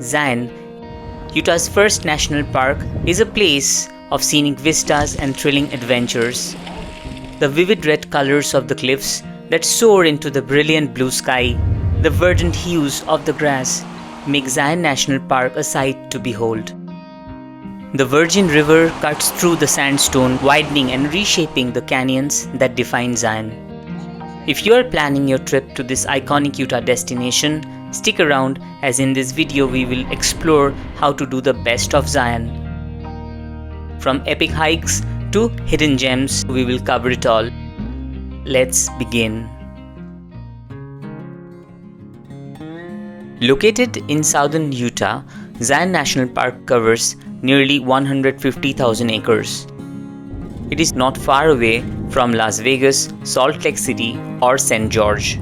Zion, Utah's first national park, is a place of scenic vistas and thrilling adventures. The vivid red colors of the cliffs that soar into the brilliant blue sky, the verdant hues of the grass, make Zion National Park a sight to behold. The Virgin River cuts through the sandstone, widening and reshaping the canyons that define Zion. If you are planning your trip to this iconic Utah destination, stick around, as in this video we will explore how to do the best of Zion. From epic hikes to hidden gems, we will cover it all. Let's begin. Located in southern Utah, Zion National Park covers nearly 150,000 acres. It is not far away from Las Vegas, Salt Lake City, or St. George.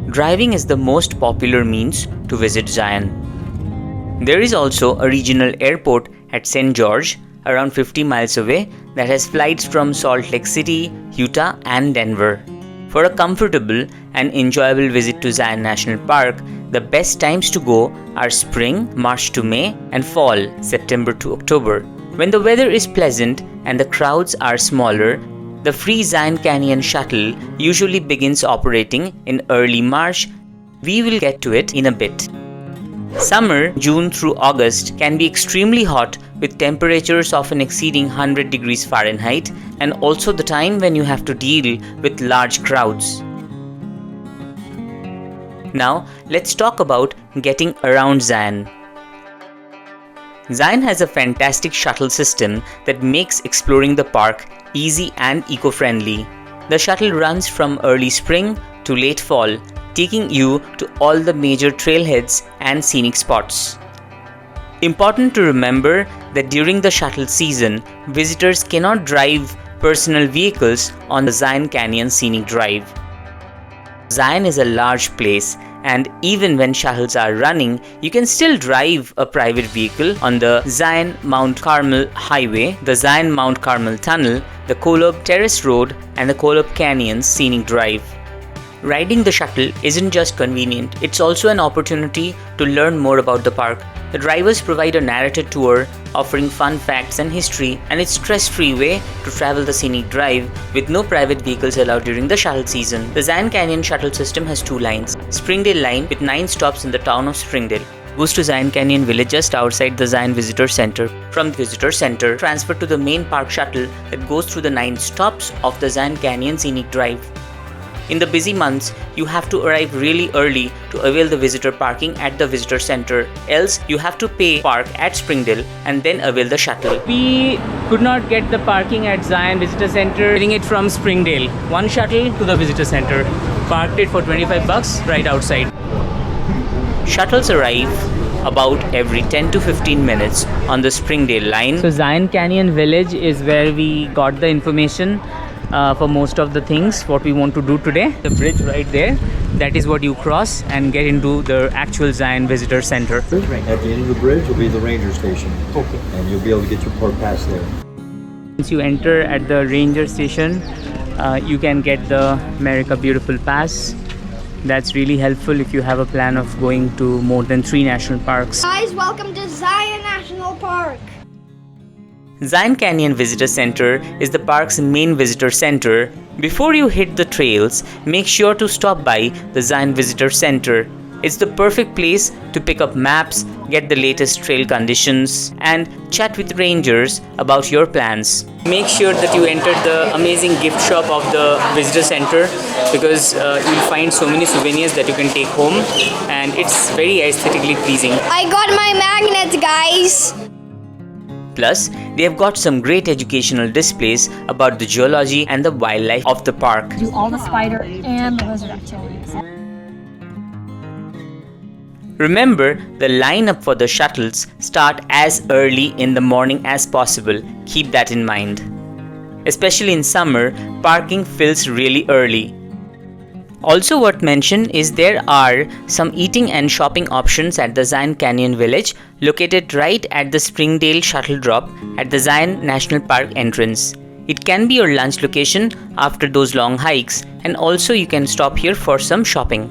Driving is the most popular means to visit Zion. There is also a regional airport at St. George, around 50 miles away, that has flights from Salt Lake City, Utah, and Denver. For a comfortable and enjoyable visit to Zion National Park, the best times to go are spring, March to May, and fall, September to October. When the weather is pleasant and the crowds are smaller, the free Zion Canyon Shuttle usually begins operating in early March. We will get to it in a bit. Summer, June through August, can be extremely hot with temperatures often exceeding 100 degrees Fahrenheit, and also the time when you have to deal with large crowds. Now, let's talk about getting around Zion. Zion has a fantastic shuttle system that makes exploring the park easy and eco-friendly. The shuttle runs from early spring to late fall, taking you to all the major trailheads and scenic spots. Important to remember that during the shuttle season, visitors cannot drive personal vehicles on the Zion Canyon Scenic Drive. Zion is a large place, and even when shuttles are running, you can still drive a private vehicle on the Zion Mount Carmel Highway, the Zion Mount Carmel Tunnel, the Kolob Terrace Road, and the Kolob Canyon Scenic Drive. Riding the shuttle isn't just convenient, it's also an opportunity to learn more about the park. The drivers provide a narrated tour offering fun facts and history, and it's stress-free way to travel the scenic drive with no private vehicles allowed during the shuttle season. The Zion Canyon Shuttle System has two lines. Springdale line with 9 stops in the town of Springdale goes to Zion Canyon Village just outside the Zion Visitor Center. From the Visitor Center, transfer to the main park shuttle that goes through the 9 stops of the Zion Canyon Scenic Drive. In the busy months, you have to arrive really early to avail the visitor parking at the visitor center, else you have to pay park at Springdale and then avail the shuttle. We could not get the parking at Zion Visitor Center, getting it from Springdale. One shuttle to the visitor center. Parked it for $25 right outside. Shuttles arrive about every 10 to 15 minutes on the Springdale line. So Zion Canyon Village is where we got the information for most of the things what we want to do today. The bridge right there, that is what you cross and get into the actual Zion Visitor Center. At the end of the bridge will be the ranger station. Okay. And you'll be able to get your park pass there. Once you enter at the ranger station, you can get the America Beautiful Pass. That's really helpful if you have a plan of going to more than 3 national parks. Guys, welcome to Zion National Park. Zion Canyon Visitor Center is the park's main visitor center. Before you hit the trails, make sure to stop by the Zion Visitor Center. It's the perfect place to pick up maps, get the latest trail conditions, and chat with rangers about your plans. Make sure that you enter the amazing gift shop of the visitor center, because you'll find so many souvenirs that you can take home, and it's very aesthetically pleasing. I got my magnets, guys. Plus, they have got some great educational displays about the geology and the wildlife of the park. Do all the spider and the lizard activities. Remember, the lineup for the shuttles start as early in the morning as possible. Keep that in mind. Especially in summer, parking fills really early. Also worth mention is there are some eating and shopping options at the Zion Canyon Village, located right at the Springdale shuttle drop at the Zion National Park entrance. It can be your lunch location after those long hikes, and also you can stop here for some shopping.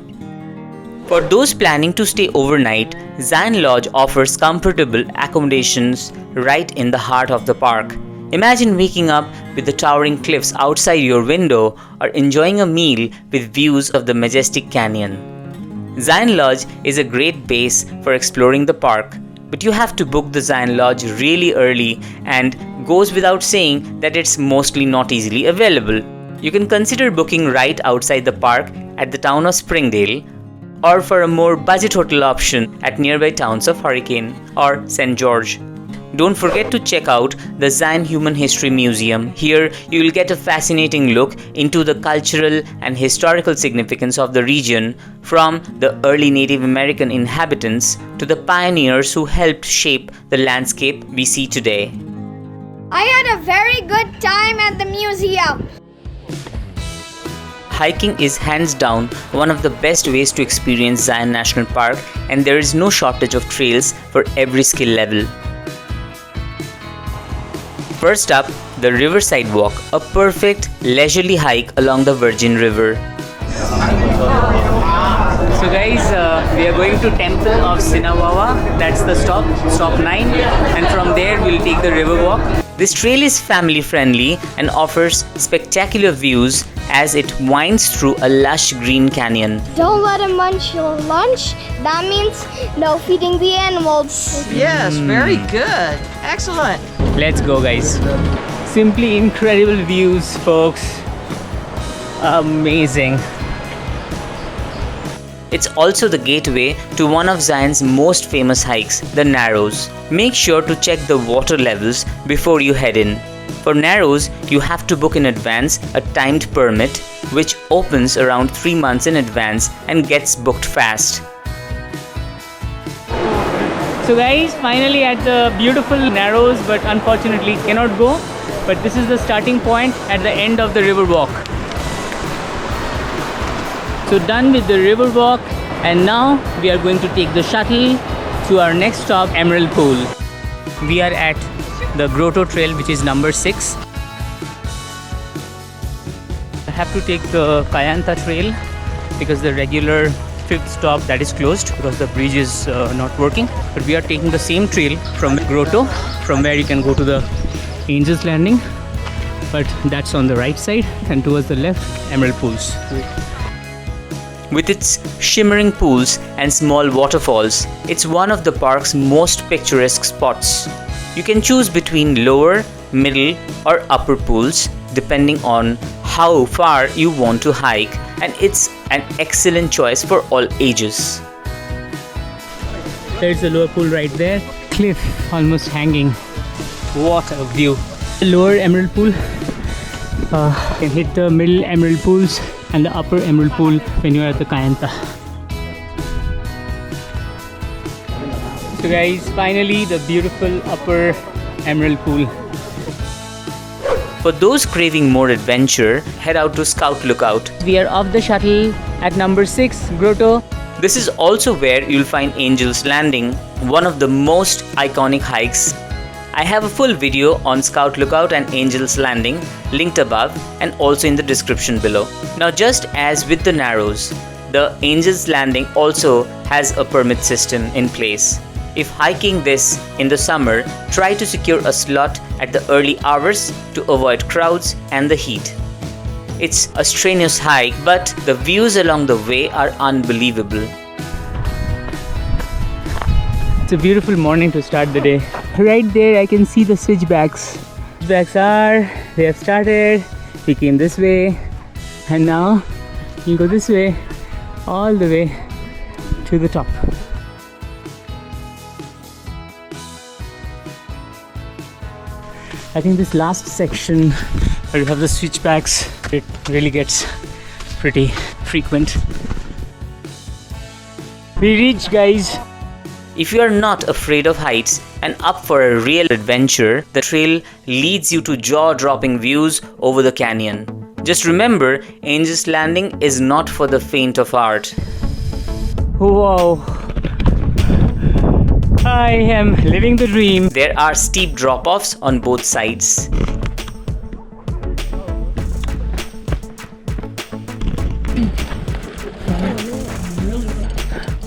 For those planning to stay overnight, Zion Lodge offers comfortable accommodations right in the heart of the park. Imagine waking up with the towering cliffs outside your window or enjoying a meal with views of the majestic canyon. Zion Lodge is a great base for exploring the park, but you have to book the Zion Lodge really early, and goes without saying that it's mostly not easily available. You can consider booking right outside the park at the town of Springdale, or for a more budget hotel option at nearby towns of Hurricane or St. George. Don't forget to check out the Zion Human History Museum. Here you will get a fascinating look into the cultural and historical significance of the region, from the early Native American inhabitants to the pioneers who helped shape the landscape we see today. I had a very good time at the museum. Hiking is hands down one of the best ways to experience Zion National Park, and there is no shortage of trails for every skill level. First up, the Riverside Walk, a perfect leisurely hike along the Virgin River. So guys, we are going to Temple of Sinawawa. That's the stop 9, and from there we'll take the river walk. This trail is family friendly and offers spectacular views as it winds through a lush green canyon. Don't let him munch your lunch. That means no feeding the animals. Yes, very good. Excellent. Let's go guys. Simply incredible views, folks. Amazing. It's also the gateway to one of Zion's most famous hikes, the Narrows. Make sure to check the water levels before you head in. For Narrows, you have to book in advance a timed permit, which opens around 3 months in advance and gets booked fast. So guys, finally at the beautiful Narrows, but unfortunately cannot go. But this is the starting point at the end of the river walk. So done with the river walk, and now we are going to take the shuttle to our next stop, Emerald Pool. We are at the Grotto Trail, which is number 6. I have to take the Kayanta Trail because the regular 5th stop, that is closed because the bridge is not working. But we are taking the same trail from Grotto, from where you can go to the Angel's Landing. But that's on the right side, and towards the left, Emerald Pools. With its shimmering pools and small waterfalls, it's one of the park's most picturesque spots. You can choose between lower, middle, or upper pools depending on how far you want to hike, and it's an excellent choice for all ages. There's the lower pool right there. Cliff almost hanging. What a view. The lower emerald pool can hit the middle emerald pools and the upper emerald pool when you're at the Kayanta. So guys, finally the beautiful upper emerald pool. For those craving more adventure, head out to Scout Lookout. We are off the shuttle at number 6, Grotto. This is also where you'll find Angel's Landing, one of the most iconic hikes. I have a full video on Scout Lookout and Angel's Landing linked above and also in the description below. Now, just as with the Narrows, the Angel's Landing also has a permit system in place. If hiking this in the summer, try to secure a slot at the early hours to avoid crowds and the heat. It's a strenuous hike, but the views along the way are unbelievable. It's a beautiful morning to start the day. Right there I can see the switchbacks. They have started. We came this way, and now you go this way, all the way to the top. I think this last section where you have the switchbacks, it really gets pretty frequent. We reached, guys. If you are not afraid of heights and up for a real adventure, the trail leads you to jaw-dropping views over the canyon. Just remember, Angel's Landing is not for the faint of heart. Whoa! I am living the dream. There are steep drop-offs on both sides.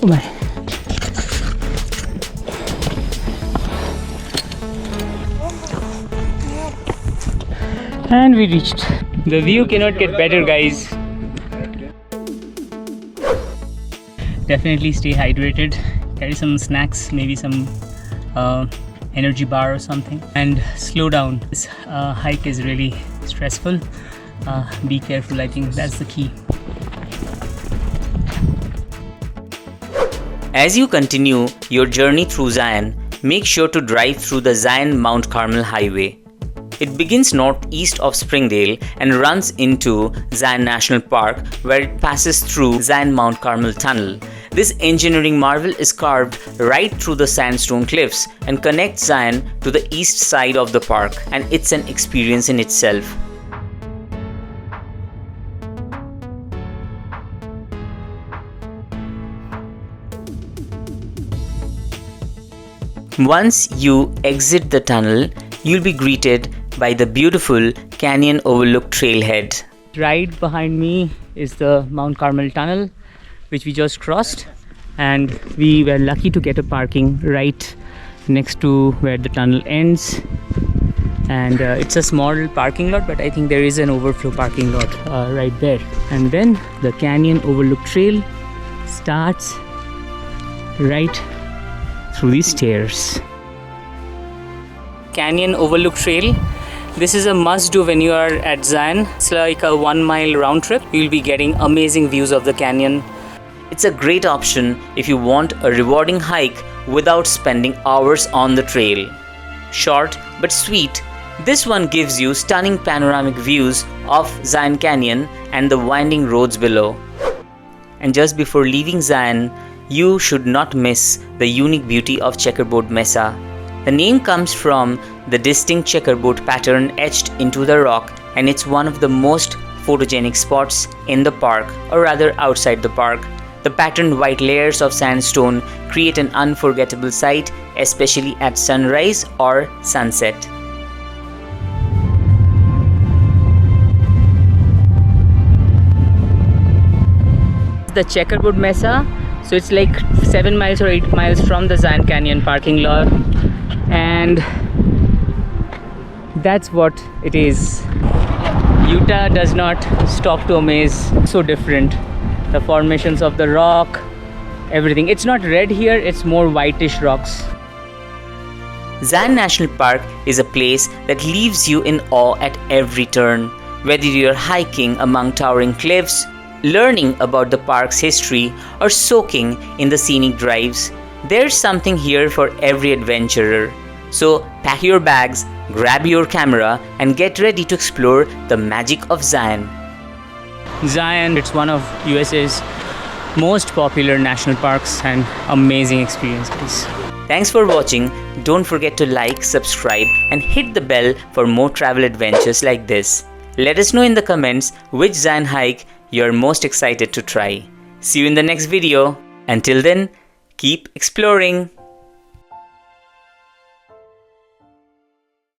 Oh my. And we reached. The view cannot get better, guys. Definitely stay hydrated. Carry some snacks, maybe some energy bar or something, and slow down. This hike is really stressful. Be careful, I think that's the key. As you continue your journey through Zion, make sure to drive through the Zion-Mount Carmel highway. It begins northeast of Springdale and runs into Zion National Park, where it passes through Zion-Mount Carmel Tunnel. This engineering marvel is carved right through the sandstone cliffs and connects Zion to the east side of the park, and it's an experience in itself. Once you exit the tunnel, you'll be greeted by the beautiful Canyon Overlook trailhead. Right behind me is the Mount Carmel tunnel, which we just crossed, and we were lucky to get a parking right next to where the tunnel ends. And it's a small parking lot, but I think there is an overflow parking lot right there. And then the Canyon Overlook trail starts right through these stairs. Canyon Overlook Trail. This is a must-do when you are at Zion. It's like a 1 mile round trip. You'll be getting amazing views of the canyon. It's a great option if you want a rewarding hike without spending hours on the trail. Short but sweet, this one gives you stunning panoramic views of Zion Canyon and the winding roads below. And just before leaving Zion, you should not miss the unique beauty of Checkerboard Mesa. The name comes from the distinct checkerboard pattern etched into the rock, and it's one of the most photogenic spots in the park, or rather outside the park. The patterned white layers of sandstone create an unforgettable sight, especially at sunrise or sunset. The Checkerboard Mesa, so it's like 7 miles or 8 miles from the Zion Canyon parking lot, and that's what it is. Utah does not stop to amaze. So different. The formations of the rock, everything. It's not red here, it's more whitish rocks. Zion National Park is a place that leaves you in awe at every turn. Whether you're hiking among towering cliffs, learning about the park's history, or soaking in the scenic drives, there's something here for every adventurer. So pack your bags, grab your camera, and get ready to explore the magic of Zion. Zion, it's one of USA's most popular national parks and amazing experiences. Thanks for watching. Don't forget to like, subscribe, and hit the bell for more travel adventures like this. Let us know in the comments which Zion hike you're most excited to try. See you in the next video. Until then, keep exploring.